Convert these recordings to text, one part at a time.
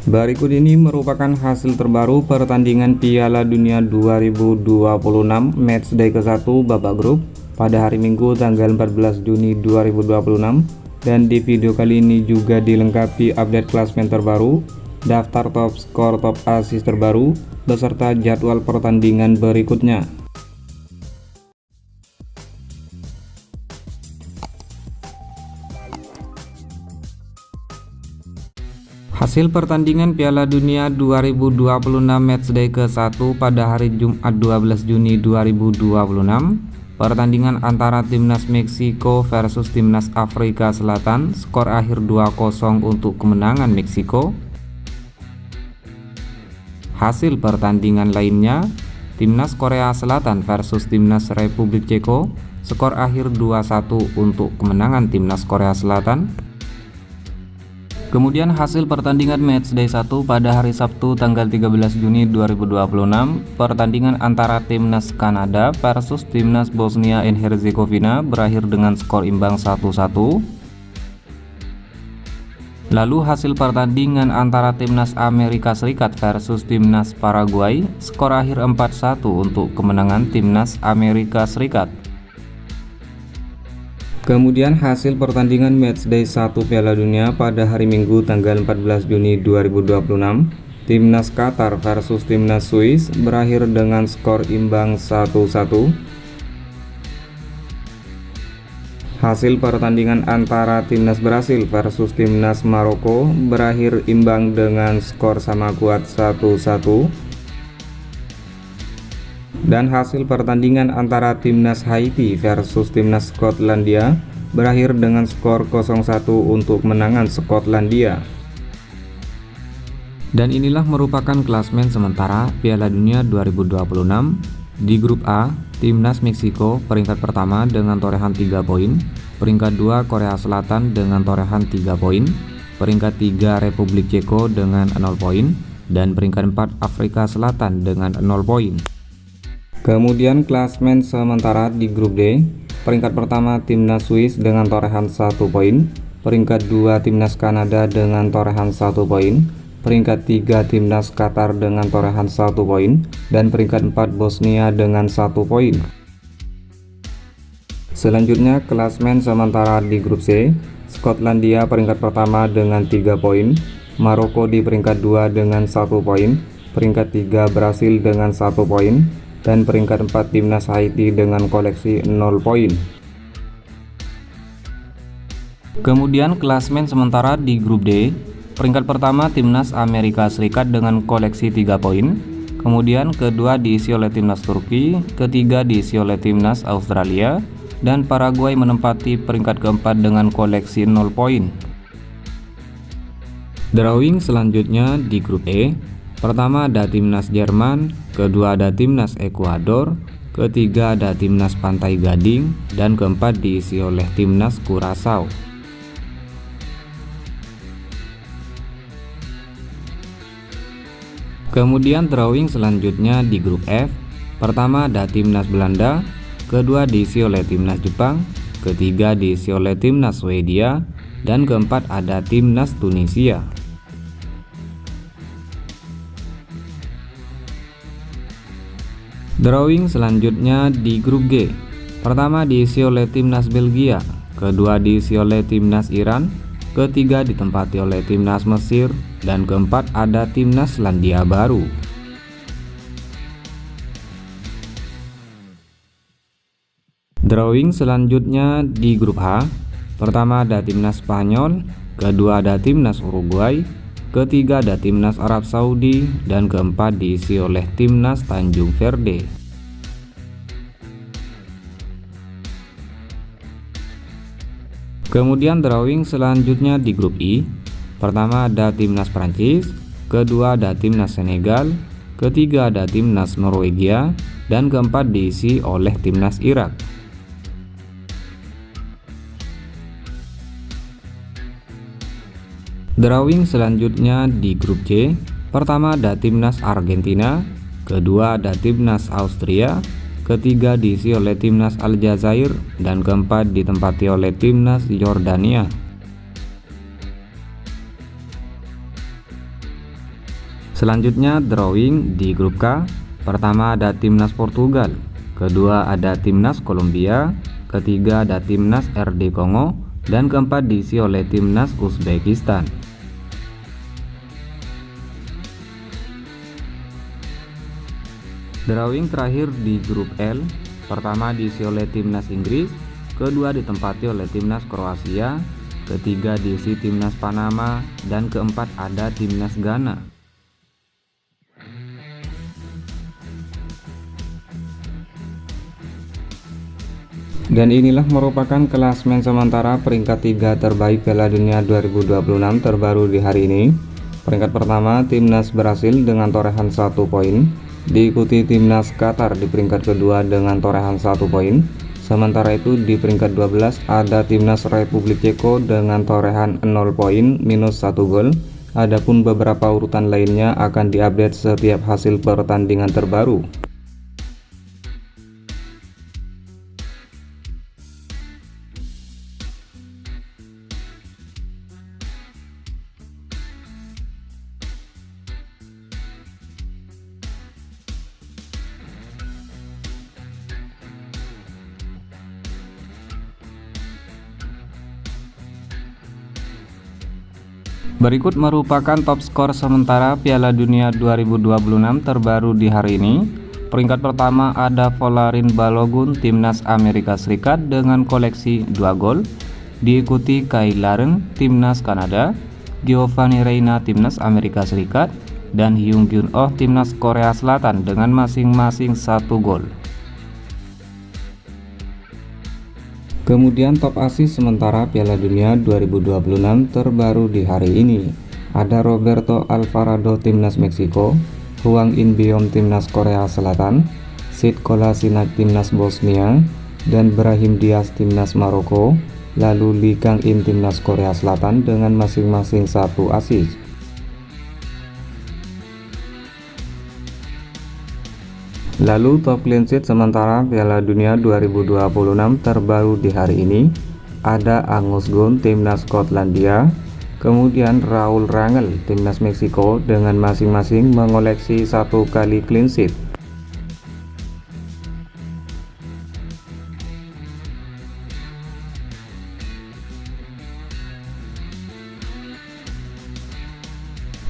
Berikut ini merupakan hasil terbaru pertandingan Piala Dunia 2026 Matchday ke-1 babak grup pada hari Minggu tanggal 14 Juni 2026, dan di video kali ini juga dilengkapi update klasemen terbaru, daftar top skor, top assist terbaru, beserta jadwal pertandingan berikutnya. Hasil pertandingan Piala Dunia 2026 Matchday ke-1 pada hari Jumat 12 Juni 2026. Pertandingan antara Timnas Meksiko versus Timnas Afrika Selatan, skor akhir 2-0 untuk kemenangan Meksiko. Hasil pertandingan lainnya, Timnas Korea Selatan versus Timnas Republik Ceko, skor akhir 2-1 untuk kemenangan Timnas Korea Selatan. Kemudian hasil pertandingan Matchday 1 pada hari Sabtu tanggal 13 Juni 2026, pertandingan antara Timnas Kanada versus Timnas Bosnia and Herzegovina berakhir dengan skor imbang 1-1. Lalu hasil pertandingan antara Timnas Amerika Serikat versus Timnas Paraguay, skor akhir 4-1 untuk kemenangan Timnas Amerika Serikat. Kemudian hasil pertandingan Matchday 1 Piala Dunia pada hari Minggu tanggal 14 Juni 2026, Timnas Qatar versus Timnas Swiss berakhir dengan skor imbang 1-1. Hasil pertandingan antara Timnas Brasil versus Timnas Maroko berakhir imbang dengan skor sama kuat 1-1. Dan hasil pertandingan antara Timnas Haiti versus Timnas Skotlandia berakhir dengan skor 0-1 untuk kemenangan Skotlandia. Dan inilah merupakan klasemen sementara Piala Dunia 2026. Di grup A, Timnas Meksiko peringkat pertama dengan torehan 3 poin, peringkat 2 Korea Selatan dengan torehan 3 poin, peringkat 3 Republik Ceko dengan 0 poin, dan peringkat 4 Afrika Selatan dengan 0 poin. Kemudian klasemen sementara di grup D, peringkat pertama Timnas Swiss dengan torehan 1 poin, peringkat 2 Timnas Kanada dengan torehan 1 poin, peringkat 3 Timnas Qatar dengan torehan 1 poin, dan peringkat 4 Bosnia dengan 1 poin. Selanjutnya klasemen sementara di grup C, Skotlandia peringkat pertama dengan 3 poin, Maroko di peringkat 2 dengan 1 poin, peringkat 3 Brasil dengan 1 poin, dan peringkat 4 Timnas Haiti dengan koleksi 0 poin. Kemudian klasemen sementara di grup D, peringkat pertama Timnas Amerika Serikat dengan koleksi 3 poin, kemudian kedua diisi oleh Timnas Turki, ketiga diisi oleh Timnas Australia, dan Paraguay menempati peringkat keempat dengan koleksi 0 poin. Drawing selanjutnya di grup E, pertama ada Timnas Jerman, kedua ada Timnas Ekuador, ketiga ada Timnas Pantai Gading, dan keempat diisi oleh Timnas Curaçao. Kemudian drawing selanjutnya di grup F, pertama ada Timnas Belanda, kedua diisi oleh Timnas Jepang, ketiga diisi oleh Timnas Swedia, dan keempat ada Timnas Tunisia. Drawing selanjutnya di grup G, pertama diisi oleh Timnas Belgia, kedua diisi oleh Timnas Iran, ketiga ditempati oleh Timnas Mesir, dan keempat ada Timnas Selandia Baru. Drawing selanjutnya di grup H, pertama ada Timnas Spanyol, kedua ada Timnas Uruguay, ketiga ada Timnas Arab Saudi, dan keempat diisi oleh Timnas Tanjung Verde. Kemudian drawing selanjutnya di grup I, pertama ada Timnas Prancis, kedua ada Timnas Senegal, ketiga ada Timnas Norwegia, dan keempat diisi oleh Timnas Irak. Drawing selanjutnya di grup C, pertama ada Timnas Argentina, kedua ada Timnas Austria, ketiga diisi oleh Timnas Aljazair, dan keempat ditempati oleh Timnas Yordania. Selanjutnya drawing di grup K. Pertama ada timnas Portugal, kedua ada timnas Kolombia, ketiga ada timnas RD Kongo, dan keempat diisi oleh timnas Uzbekistan. Drawing terakhir di grup L. Pertama diisi oleh timnas Inggris, kedua ditempati oleh timnas Kroasia, ketiga diisi timnas Panama, dan keempat ada timnas Ghana. Dan inilah merupakan klasmen sementara peringkat 3 terbaik Piala Dunia 2026 terbaru di hari ini. Peringkat pertama timnas Brasil dengan torehan 1 poin, diikuti timnas Qatar di peringkat kedua dengan torehan 1 poin. Sementara itu di peringkat 12 ada timnas Republik Ceko dengan torehan 0 poin minus 1 gol. Adapun beberapa urutan lainnya akan diupdate setiap hasil pertandingan terbaru. Berikut merupakan top skor sementara Piala Dunia 2026 terbaru di hari ini. Peringkat pertama ada Folarin Balogun timnas Amerika Serikat dengan koleksi 2 gol, diikuti Kyle Larin timnas Kanada, Giovanni Reyna timnas Amerika Serikat, dan Hyung Gyun Oh timnas Korea Selatan dengan masing-masing 1 gol. Kemudian top assist sementara Piala Dunia 2026 terbaru di hari ini ada Roberto Alvarado timnas Meksiko, Hwang In-beom timnas Korea Selatan, Sead Kolasinac timnas Bosnia, dan Brahim Diaz timnas Maroko, lalu Lee Kang-in timnas Korea Selatan dengan masing-masing 1 assist. Lalu top clean sheet sementara Piala Dunia 2026 terbaru di hari ini ada Angus Gunn timnas Skotlandia, kemudian Raul Rangel timnas Meksiko dengan masing-masing mengoleksi 1 kali clean sheet.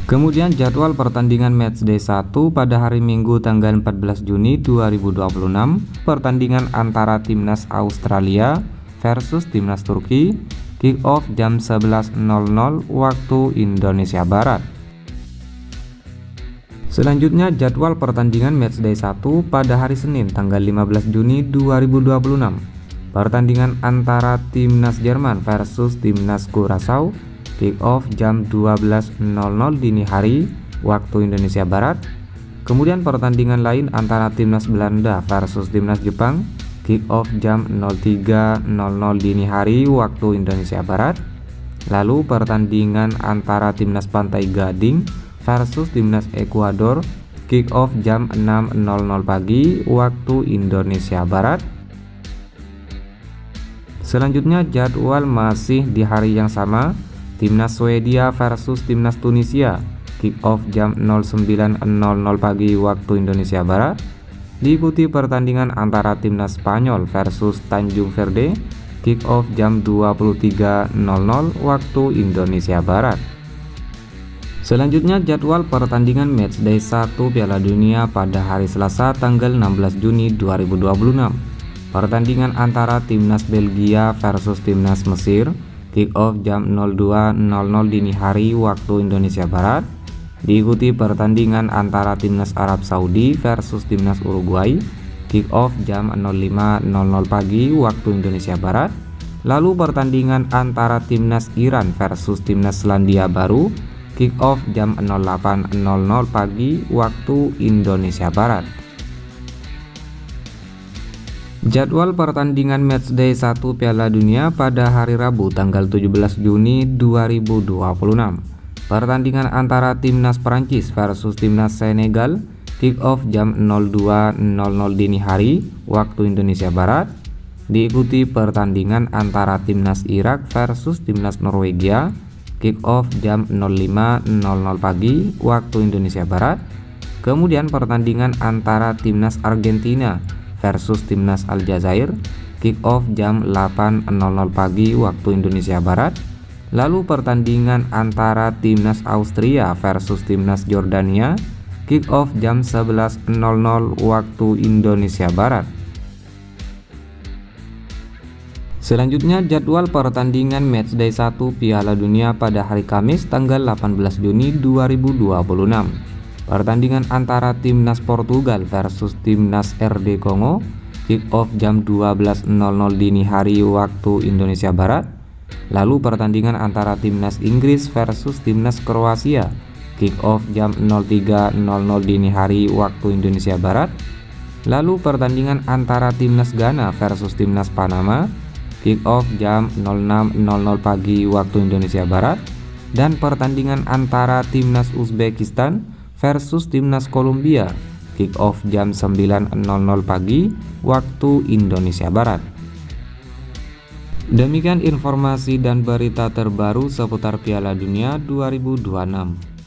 Kemudian jadwal pertandingan matchday 1 pada hari Minggu tanggal 14 Juni 2026, pertandingan antara timnas Australia versus timnas Turki, kick off jam 11.00 waktu Indonesia Barat. Selanjutnya jadwal pertandingan matchday 1 pada hari Senin tanggal 15 Juni 2026, pertandingan antara timnas Jerman versus timnas Curaçao, kick off jam 12.00 dini hari waktu Indonesia Barat. Kemudian pertandingan lain antara timnas Belanda versus timnas Jepang, kick off jam 03.00 dini hari waktu Indonesia Barat. Lalu pertandingan antara timnas Pantai Gading versus timnas Ekuador, kick off jam 6.00 pagi waktu Indonesia Barat. Selanjutnya jadwal masih di hari yang sama, timnas Swedia versus timnas Tunisia, kick off jam 09.00 pagi waktu Indonesia Barat. Diikuti pertandingan antara timnas Spanyol versus Tanjung Verde, kick off jam 23.00 waktu Indonesia Barat. Selanjutnya jadwal pertandingan matchday 1 Piala Dunia pada hari Selasa tanggal 16 Juni 2026. Pertandingan antara timnas Belgia versus timnas Mesir, kick off jam 02.00 dini hari waktu Indonesia Barat. Diikuti pertandingan antara timnas Arab Saudi versus timnas Uruguay, kick off jam 05.00 pagi waktu Indonesia Barat. Lalu pertandingan antara timnas Iran versus timnas Selandia Baru, kick off jam 08.00 pagi waktu Indonesia Barat. Jadwal pertandingan matchday 1 Piala Dunia pada hari Rabu tanggal 17 Juni 2026. Pertandingan antara timnas Prancis versus timnas Senegal, kick off jam 02.00 dini hari waktu Indonesia Barat. Diikuti pertandingan antara timnas Irak versus timnas Norwegia, kick off jam 05.00 pagi waktu Indonesia Barat. Kemudian pertandingan antara timnas Argentina versus timnas Aljazair, kick off jam 8.00 pagi waktu Indonesia Barat. Lalu pertandingan antara timnas Austria versus timnas Jordania, kick off jam 11.00 waktu Indonesia Barat. Selanjutnya jadwal pertandingan matchday 1 Piala Dunia pada hari Kamis tanggal 18 Juni 2026. Pertandingan antara timnas Portugal versus timnas RD Kongo, kick off jam 12.00 dini hari waktu Indonesia Barat. Lalu pertandingan antara timnas Inggris versus timnas Kroasia, kick off jam 03.00 dini hari waktu Indonesia Barat. Lalu pertandingan antara timnas Ghana versus timnas Panama, kick off jam 06.00 pagi waktu Indonesia Barat. Dan pertandingan antara timnas Uzbekistan versus timnas Kolombia, kick off jam 9.00 pagi waktu Indonesia Barat. Demikian informasi dan berita terbaru seputar Piala Dunia 2026.